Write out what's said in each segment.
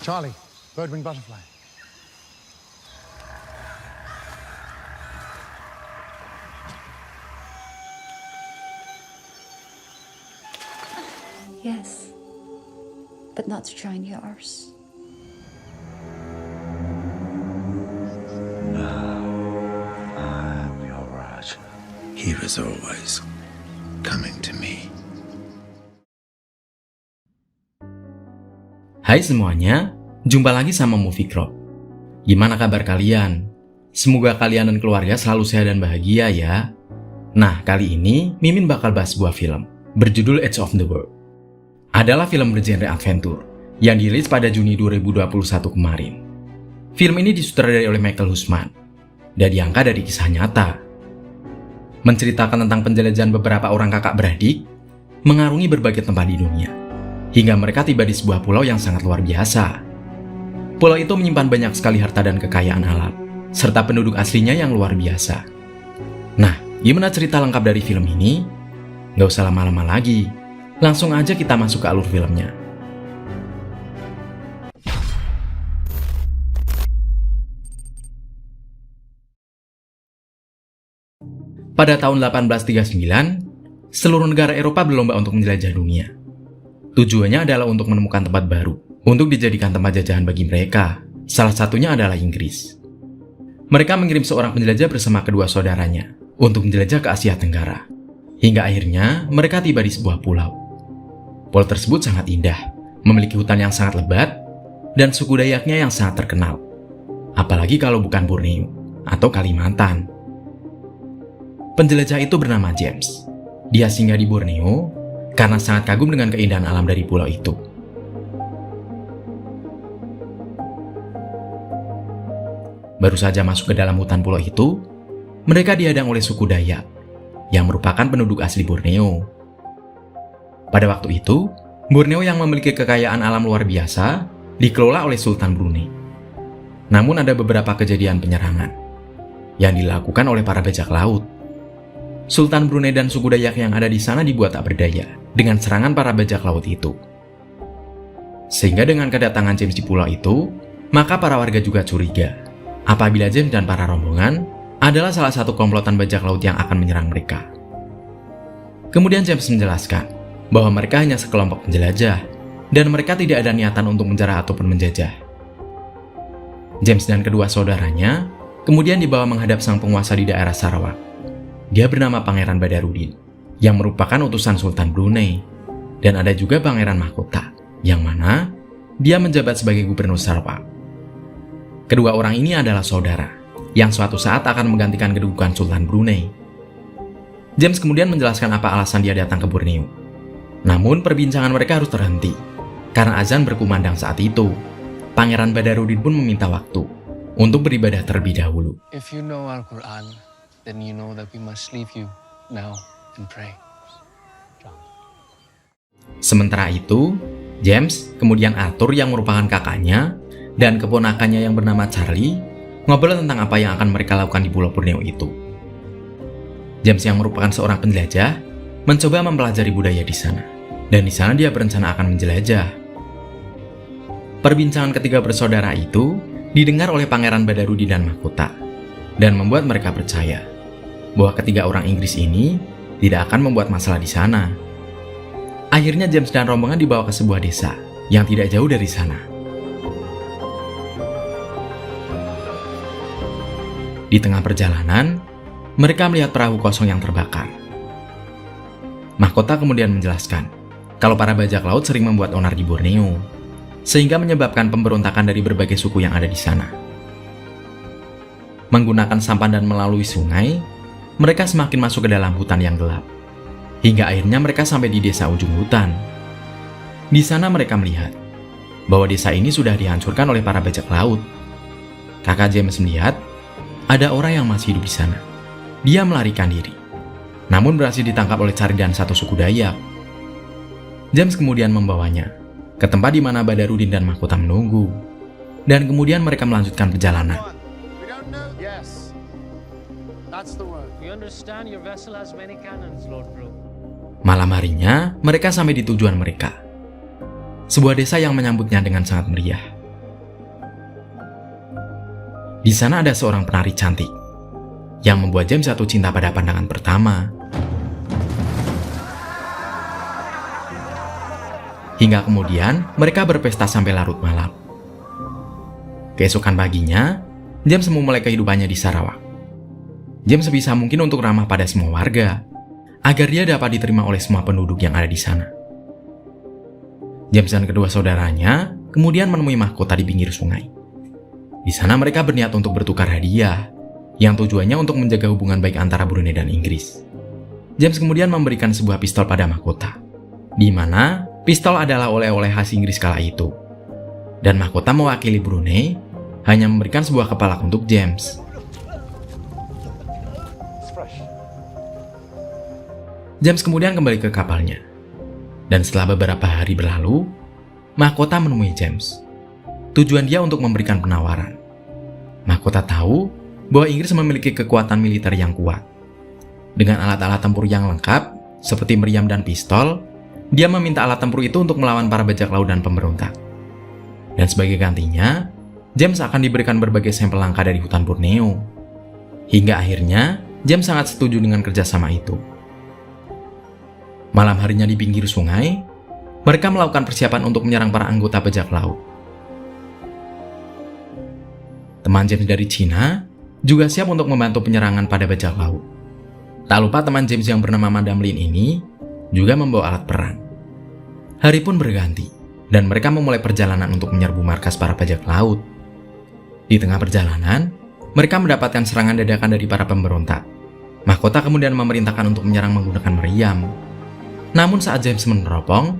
Charlie, bird-winged butterfly. Yes, but not to join yours. I'm your Raja. He was always coming to me. Hai semuanya, jumpa lagi sama Movie Crop. Gimana kabar kalian? Semoga kalian dan keluarga selalu sehat dan bahagia ya. Nah, kali ini Mimin bakal bahas sebuah film berjudul Edge of the World. Adalah film bergenre adventure yang dirilis pada Juni 2021 kemarin. Film ini disutradarai oleh Michael Hussman dan diangkat dari kisah nyata. Menceritakan tentang penjelajahan beberapa orang kakak beradik mengarungi berbagai tempat di dunia, hingga mereka tiba di sebuah pulau yang sangat luar biasa. Pulau itu menyimpan banyak sekali harta dan kekayaan alam, serta penduduk aslinya yang luar biasa. Nah, gimana cerita lengkap dari film ini? Nggak usah lama-lama lagi, langsung aja kita masuk ke alur filmnya. Pada tahun 1839, seluruh negara Eropa berlomba untuk menjelajah dunia. Tujuannya adalah untuk menemukan tempat baru untuk dijadikan tempat jajahan bagi mereka. Salah satunya adalah Inggris. Mereka mengirim seorang penjelajah bersama kedua saudaranya untuk menjelajah ke Asia Tenggara. Hingga akhirnya mereka tiba di sebuah pulau. Pulau tersebut sangat indah, memiliki hutan yang sangat lebat, dan suku Dayaknya yang sangat terkenal. Apalagi kalau bukan Borneo atau Kalimantan. Penjelajah itu bernama James. Dia singgah di Borneo karena sangat kagum dengan keindahan alam dari pulau itu. Baru saja masuk ke dalam hutan pulau itu, mereka dihadang oleh suku Dayak, yang merupakan penduduk asli Borneo. Pada waktu itu, Borneo yang memiliki kekayaan alam luar biasa dikelola oleh Sultan Brunei. Namun ada beberapa kejadian penyerangan yang dilakukan oleh para bajak laut. Sultan Brunei dan suku Dayak yang ada di sana dibuat tak berdaya dengan serangan para bajak laut itu. Sehingga dengan kedatangan James di pulau itu, maka para warga juga curiga apabila James dan para rombongan adalah salah satu komplotan bajak laut yang akan menyerang mereka. Kemudian James menjelaskan bahwa mereka hanya sekelompok penjelajah dan mereka tidak ada niatan untuk menjarah ataupun menjajah. James dan kedua saudaranya kemudian dibawa menghadap sang penguasa di daerah Sarawak. Dia bernama Pangeran Badarudin, yang merupakan utusan Sultan Brunei, dan ada juga Pangeran Mahkota, yang mana dia menjabat sebagai gubernur Sarawak. Kedua orang ini adalah saudara, yang suatu saat akan menggantikan kedudukan Sultan Brunei. James kemudian menjelaskan apa alasan dia datang ke Borneo. Namun perbincangan mereka harus terhenti, karena azan berkumandang saat itu. Pangeran Badarudin pun meminta waktu untuk beribadah terlebih dahulu. If you know Al-Quran, then you know that we must leave you now and pray. Sementara itu, James, kemudian Arthur yang merupakan kakaknya, dan keponakannya yang bernama Charlie, ngobrol tentang apa yang akan mereka lakukan di Pulau Borneo itu. James yang merupakan seorang penjelajah, mencoba mempelajari budaya di sana, dan di sana dia berencana akan menjelajah. Perbincangan ketiga bersaudara itu didengar oleh Pangeran Badarudin dan Mahkota, dan membuat mereka percaya bahwa ketiga orang Inggris ini tidak akan membuat masalah di sana. Akhirnya James dan rombongan dibawa ke sebuah desa yang tidak jauh dari sana. Di tengah perjalanan, mereka melihat perahu kosong yang terbakar. Mahkota kemudian menjelaskan kalau para bajak laut sering membuat onar di Borneo, sehingga menyebabkan pemberontakan dari berbagai suku yang ada di sana. Menggunakan sampan dan melalui sungai, mereka semakin masuk ke dalam hutan yang gelap, hingga akhirnya mereka sampai di desa ujung hutan. Di sana mereka melihat bahwa desa ini sudah dihancurkan oleh para bajak laut. Kakak James melihat ada orang yang masih hidup di sana. Dia melarikan diri, namun berhasil ditangkap oleh Charlie dan satu suku Dayak. James kemudian membawanya ke tempat di mana Badarudin dan Mahkota menunggu, dan kemudian mereka melanjutkan perjalanan. Malam harinya, mereka sampai di tujuan mereka. Sebuah desa yang menyambutnya dengan sangat meriah. Di sana ada seorang penari cantik yang membuat James jatuh cinta pada pandangan pertama. Hingga kemudian mereka berpesta sampai larut malam. Keesokan paginya, James memulai kehidupannya di Sarawak. James sebisa mungkin untuk ramah pada semua warga, agar dia dapat diterima oleh semua penduduk yang ada di sana. James dan kedua saudaranya kemudian menemui mahkota di pinggir sungai. Di sana mereka berniat untuk bertukar hadiah, yang tujuannya untuk menjaga hubungan baik antara Brunei dan Inggris. James kemudian memberikan sebuah pistol pada mahkota, di mana pistol adalah oleh-oleh khas Inggris kala itu. Dan mahkota mewakili Brunei hanya memberikan sebuah kepala untuk James. James kemudian kembali ke kapalnya. Dan setelah beberapa hari berlalu, mahkota menemui James. Tujuan dia untuk memberikan penawaran. Mahkota tahu bahwa Inggris memiliki kekuatan militer yang kuat. Dengan alat-alat tempur yang lengkap, seperti meriam dan pistol, dia meminta alat tempur itu untuk melawan para bajak laut dan pemberontak. Dan sebagai gantinya, James akan diberikan berbagai sampel langka dari hutan Borneo. Hingga akhirnya, James sangat setuju dengan kerjasama itu. Malam harinya di pinggir sungai, mereka melakukan persiapan untuk menyerang para anggota bajak laut. Teman James dari Cina juga siap untuk membantu penyerangan pada bajak laut. Tak lupa teman James yang bernama Madam Lin ini juga membawa alat perang. Hari pun berganti, dan mereka memulai perjalanan untuk menyerbu markas para bajak laut. Di tengah perjalanan, mereka mendapatkan serangan dadakan dari para pemberontak. Mahkota kemudian memerintahkan untuk menyerang menggunakan meriam. Namun saat James meneropong,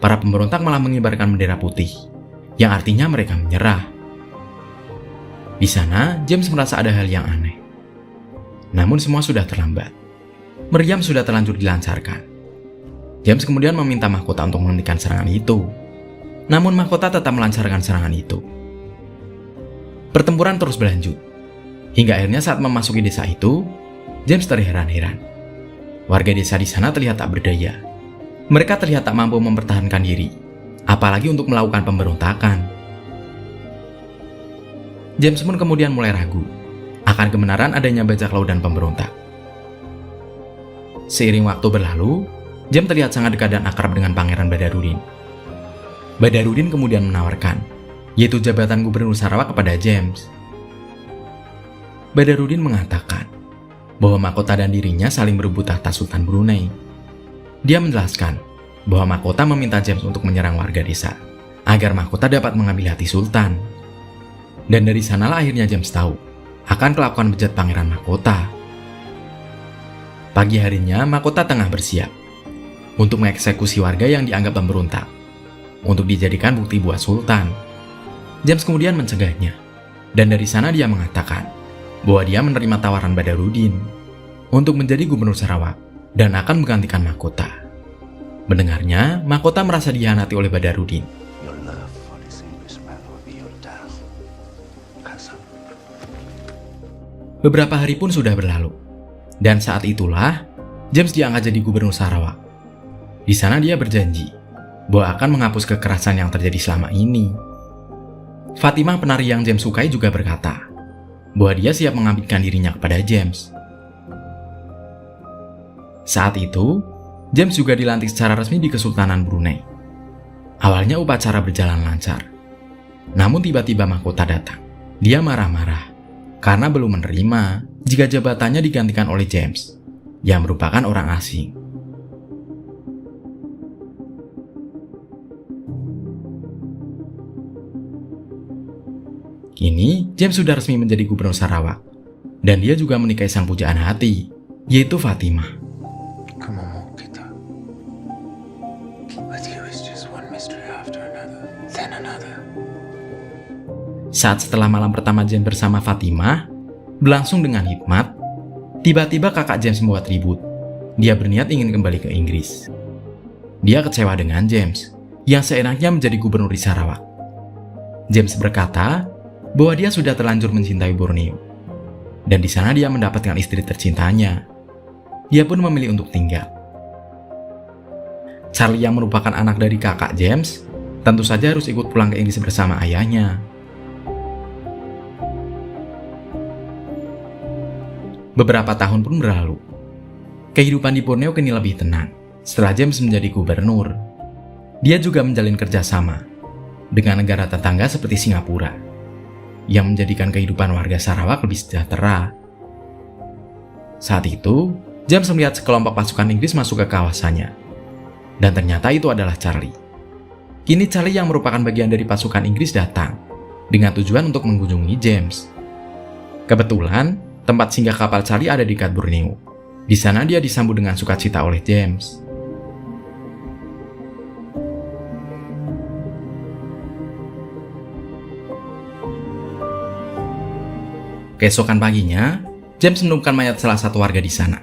para pemberontak malah mengibarkan bendera putih, yang artinya mereka menyerah. Di sana, James merasa ada hal yang aneh. Namun semua sudah terlambat. Meriam sudah terlanjur dilancarkan. James kemudian meminta mahkota untuk menghentikan serangan itu. Namun mahkota tetap melancarkan serangan itu. Pertempuran terus berlanjut. Hingga akhirnya saat memasuki desa itu, James terheran-heran. Warga desa di sana terlihat tak berdaya. Mereka terlihat tak mampu mempertahankan diri, apalagi untuk melakukan pemberontakan. James pun kemudian mulai ragu akan kebenaran adanya bajak laut dan pemberontak. Seiring waktu berlalu, James terlihat sangat dekat dan akrab dengan Pangeran Badarudin. Badarudin kemudian menawarkan, yaitu jabatan Gubernur Sarawak kepada James. Badarudin mengatakan bahwa mahkota dan dirinya saling berebut tahta Sultan Brunei. Dia menjelaskan bahwa mahkota meminta James untuk menyerang warga desa, agar mahkota dapat mengambil hati Sultan. Dan dari sanalah akhirnya James tahu akan kelakuan bejat Pangeran Mahkota. Pagi harinya, Mahkota tengah bersiap untuk mengeksekusi warga yang dianggap pemberontak untuk dijadikan bukti buat Sultan. James kemudian mencegahnya, dan dari sana dia mengatakan bahwa dia menerima tawaran Badarudin untuk menjadi Gubernur Sarawak dan akan menggantikan Mahkota. Mendengarnya, Mahkota merasa dihianati oleh Badarudin. Your love for this Englishman will be your death, cousin. Beberapa hari pun sudah berlalu, dan saat itulah James diangkat jadi Gubernur Sarawak. Di sana dia berjanji bahwa akan menghapus kekerasan yang terjadi selama ini. Fatimah, penari yang James sukai, juga berkata bahwa dia siap mengabdikan dirinya kepada James. Saat itu, James juga dilantik secara resmi di Kesultanan Brunei. Awalnya upacara berjalan lancar. Namun tiba-tiba Mahkota datang. Dia marah-marah karena belum menerima jika jabatannya digantikan oleh James, yang merupakan orang asing. Kini, James sudah resmi menjadi Gubernur Sarawak, dan dia juga menikahi sang pujaan hati, yaitu Fatimah. Come on, kita. But here is just one mystery after another, then another. Saat setelah malam pertama James bersama Fatimah berlangsung dengan hikmat, tiba-tiba kakak James membuat ribut. Dia berniat ingin kembali ke Inggris. Dia kecewa dengan James, yang seenaknya menjadi gubernur di Sarawak. James berkata bahwa dia sudah terlanjur mencintai Borneo, dan di sana dia mendapatkan istri tercintanya. Dia pun memilih untuk tinggal. Charlie, yang merupakan anak dari kakak James, tentu saja harus ikut pulang ke Inggris bersama ayahnya. Beberapa tahun pun berlalu. Kehidupan di Borneo kini lebih tenang setelah James menjadi gubernur. Dia juga menjalin kerjasama dengan negara tetangga seperti Singapura, yang menjadikan kehidupan warga Sarawak lebih sejahtera. Saat itu, James melihat sekelompok pasukan Inggris masuk ke kawasannya. Dan ternyata itu adalah Charlie. Kini Charlie yang merupakan bagian dari pasukan Inggris datang dengan tujuan untuk mengunjungi James. Kebetulan, tempat singgah kapal Charlie ada di dekat Borneo. Di sana dia disambut dengan sukacita oleh James. Keesokan paginya, James menemukan mayat salah satu warga di sana.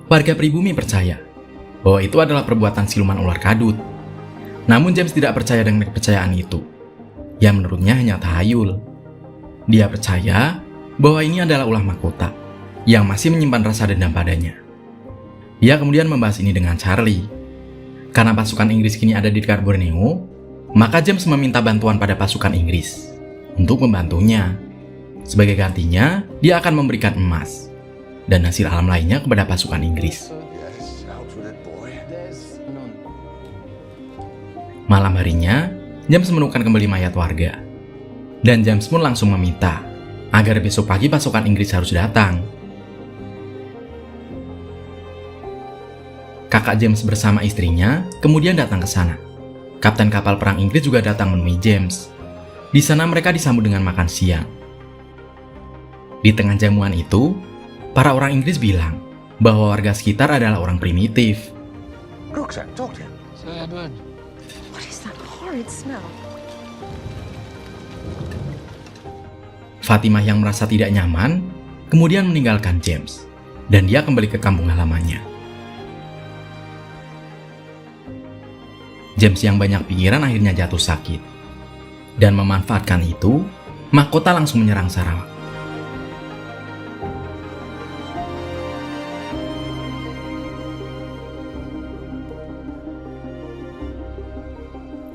Warga pribumi percaya bahwa itu adalah perbuatan siluman ular kadut. Namun James tidak percaya dengan kepercayaan itu, yang menurutnya hanya tahayul. Dia percaya bahwa ini adalah ulah mahkota yang masih menyimpan rasa dendam padanya. Dia kemudian membahas ini dengan Charlie. Karena pasukan Inggris kini ada di dekat Borneo, maka James meminta bantuan pada pasukan Inggris untuk membantunya. Sebagai gantinya, dia akan memberikan emas dan hasil alam lainnya kepada pasukan Inggris. Malam harinya, James menemukan kembali mayat warga. Dan James pun langsung meminta agar besok pagi pasukan Inggris harus datang. Kakak James bersama istrinya kemudian datang ke sana. Kapten kapal perang Inggris juga datang menemui James. Di sana mereka disambut dengan makan siang. Di tengah jamuan itu, para orang Inggris bilang bahwa warga sekitar adalah orang primitif. Roxanne, talk to him. Sir Edward. What is that horrid smell? Fatimah yang merasa tidak nyaman, kemudian meninggalkan James, dan dia kembali ke kampung halamannya. James yang banyak pikiran akhirnya jatuh sakit. Dan memanfaatkan itu, mahkota langsung menyerang Sarawak.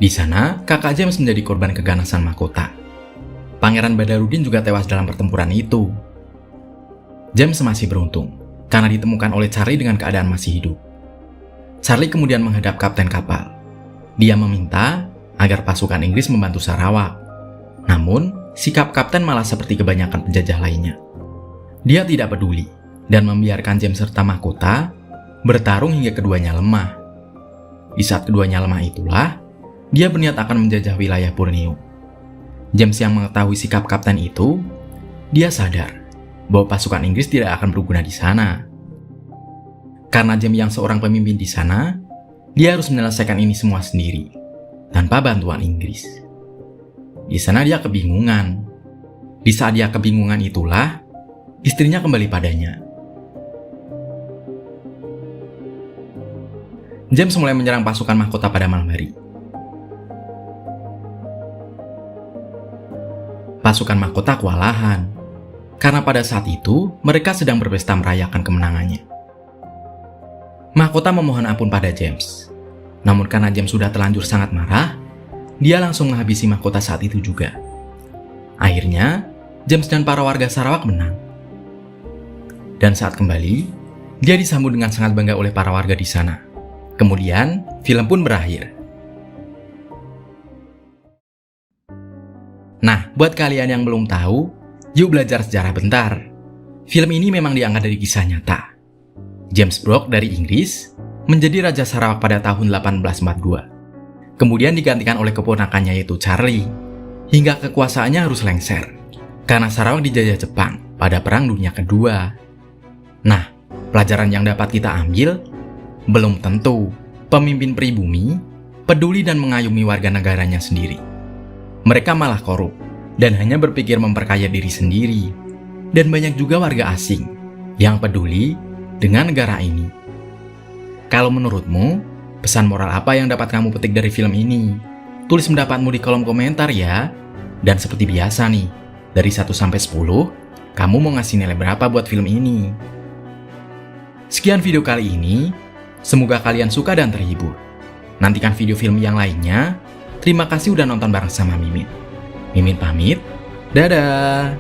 Di sana, kakak James menjadi korban keganasan mahkota. Pangeran Badarudin juga tewas dalam pertempuran itu. James masih beruntung, karena ditemukan oleh Charlie dengan keadaan masih hidup. Charlie kemudian menghadap kapten kapal. Dia meminta agar pasukan Inggris membantu Sarawak. Namun, sikap kapten malah seperti kebanyakan penjajah lainnya. Dia tidak peduli dan membiarkan James serta mahkota bertarung hingga keduanya lemah. Di saat keduanya lemah itulah, dia berniat akan menjajah wilayah Borneo. James yang mengetahui sikap kapten itu, dia sadar bahwa pasukan Inggris tidak akan berguna di sana. Karena James yang seorang pemimpin di sana, dia harus menyelesaikan ini semua sendiri, tanpa bantuan Inggris. Di sana dia kebingungan. Di saat dia kebingungan itulah, istrinya kembali padanya. James mulai menyerang pasukan mahkota pada malam hari. Pasukan mahkota kewalahan, karena pada saat itu mereka sedang berpesta merayakan kemenangannya. Mahkota memohon ampun pada James. Namun karena James sudah terlanjur sangat marah, dia langsung menghabisi mahkota saat itu juga. Akhirnya, James dan para warga Sarawak menang. Dan saat kembali, dia disambut dengan sangat bangga oleh para warga di sana. Kemudian, film pun berakhir. Nah, buat kalian yang belum tahu, yuk belajar sejarah bentar. Film ini memang diangkat dari kisah nyata. James Brooke dari Inggris menjadi Raja Sarawak pada tahun 1842. Kemudian digantikan oleh keponakannya yaitu Charlie, hingga kekuasaannya harus lengser, karena Sarawak dijajah Jepang pada Perang Dunia Kedua. Nah, pelajaran yang dapat kita ambil, belum tentu pemimpin pribumi peduli dan mengayomi warga negaranya sendiri. Mereka malah korup dan hanya berpikir memperkaya diri sendiri. Dan banyak juga warga asing yang peduli dengan negara ini. Kalau menurutmu, pesan moral apa yang dapat kamu petik dari film ini? Tulis pendapatmu di kolom komentar ya. Dan seperti biasa nih, dari 1 sampai 10, kamu mau ngasih nilai berapa buat film ini? Sekian video kali ini, semoga kalian suka dan terhibur. Nantikan video film yang lainnya. Terima kasih udah nonton bareng sama Mimin. Mimin pamit, dadah!